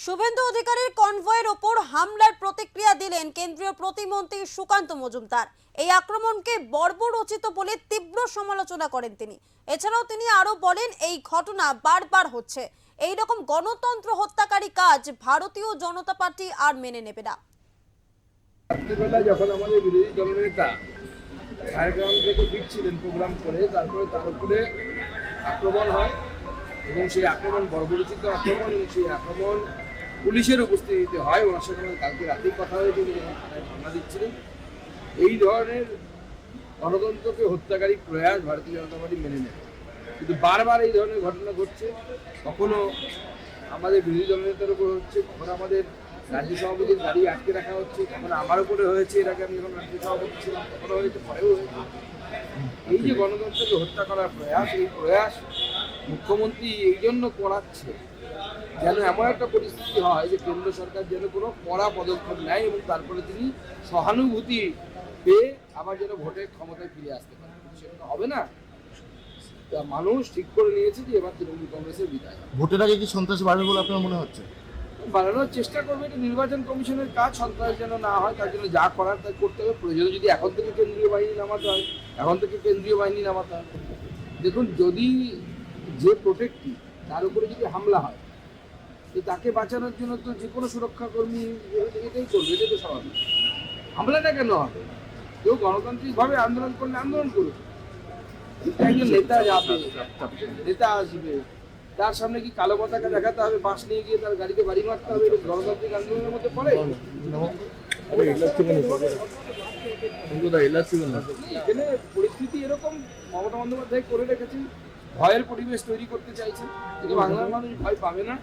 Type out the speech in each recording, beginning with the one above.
শুভেন্দু অধিকারীর কনভয়ের ওপর হামলার প্রতিক্রিয়া দিলেন কেন্দ্রীয় প্রতিমন্ত্রী সুকান্ত মজুমদার। এই আক্রমণকে বর্বরোচিত বলে তীব্র সমালোচনা করেন তিনি। এছাড়াও তিনি আরো বলেন, এই ঘটনা বারবার হচ্ছে, এই রকম গণতন্ত্র হত্যাকারী কাজ ভারতীয় জনতা পার্টি আর মেনে নেবে না। রাত্রিবেলা যখন আমাদের বিরোধী দলনেতা ঝাড়গ্রাম থেকে ফিরছিলেন প্রোগ্রাম করে, তারপরে তার উপরে আক্রমণ হয় এবং সেই আক্রমণ বর্বরোচিত আক্রমণ, এবং সেই আক্রমণ পুলিশের উপস্থিতিতে হয়। ওনার সঙ্গে কালকে রাতেই কথা হয়েছে, উনি যখন থানায় ধর্ণা দিচ্ছিলেন। এই ধরনের গণতন্ত্রকে হত্যাকারী প্রয়াস ভারতীয় জনতা পার্টি মেনে নেয়, কিন্তু বারবার এই ধরনের ঘটনা ঘটছে। কখনো আমাদের বিরোধী দলনেতার উপর হচ্ছে, কখনো আমাদের রাজ্য সভাপতির গাড়ি আটকে রাখা হচ্ছে, কখনো আমার উপরে হয়েছে, এর আগে আমি যখন রাজ্য সভাপতি ছিলাম কখনো হয়েছে, পরেও হয়েছে। এই যে গণতন্ত্রকে হত্যা করার প্রয়াস, এই প্রয়াস মুখ্যমন্ত্রী এই জন্য করাচ্ছে যেন এমন একটা পরিস্থিতি হয় যে কেন্দ্র সরকার যেন কোনো কড়া পদক্ষেপ নেয় এবং তারপরে তিনি সহানুভূতি পেয়ে আবার যেন ভোটের ক্ষমতায় ফিরে আসতে পারে। সেটা হবে না। মানুষ ঠিক করে নিয়েছে যে এবার তৃণমূল কংগ্রেসের বিদায়। ভোটের আগে কি সন্ত্রাস বাড়বে বলে আপনার মনে হচ্ছে? বাড়ানোর চেষ্টা করবে, এটা নির্বাচন কমিশনের কাজ। সন্ত্রাস যেন না হয় তার জন্য যা করার তা করতে হবে। প্রয়োজনে যদি এখন থেকে কেন্দ্রীয় বাহিনী নামাতে হয়, এখন থেকে কেন্দ্রীয় বাহিনী নামাতে হয়। দেখুন, যদি যে প্রোটেক্টিভ তার উপরে যদি হামলা হয়, তো তাকে বাঁচানোর জন্য তো যে কোনো সুরক্ষাকর্মী এটাই করবে, এটা তো স্বাভাবিক। হামলাটা কেন হবে? কেউ গণতান্ত্রিকভাবে আন্দোলন করলে আন্দোলন করবে, একজন নেতা যাবে, নেতা আসবে, তার সামনে কি কালো পতাকা দেখাতে হবে, বাস নিয়ে গিয়ে তার গাড়িতে বাড়ি মারতে হবে? এটা গণতান্ত্রিক আন্দোলনের মধ্যে পড়ে? এখানে পরিস্থিতি এরকম মমতা বন্দ্যোপাধ্যায় করে রেখেছেন, ভয়ের পরিবেশ তৈরি করতে চাইছেন, কিন্তু বাংলার মানুষ ভয় পাবে না।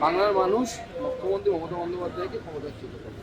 বাংলার মানুষ মুখ্যমন্ত্রী মমতা বন্দ্যোপাধ্যায়কে ক্ষমতাচ্যুত করবে।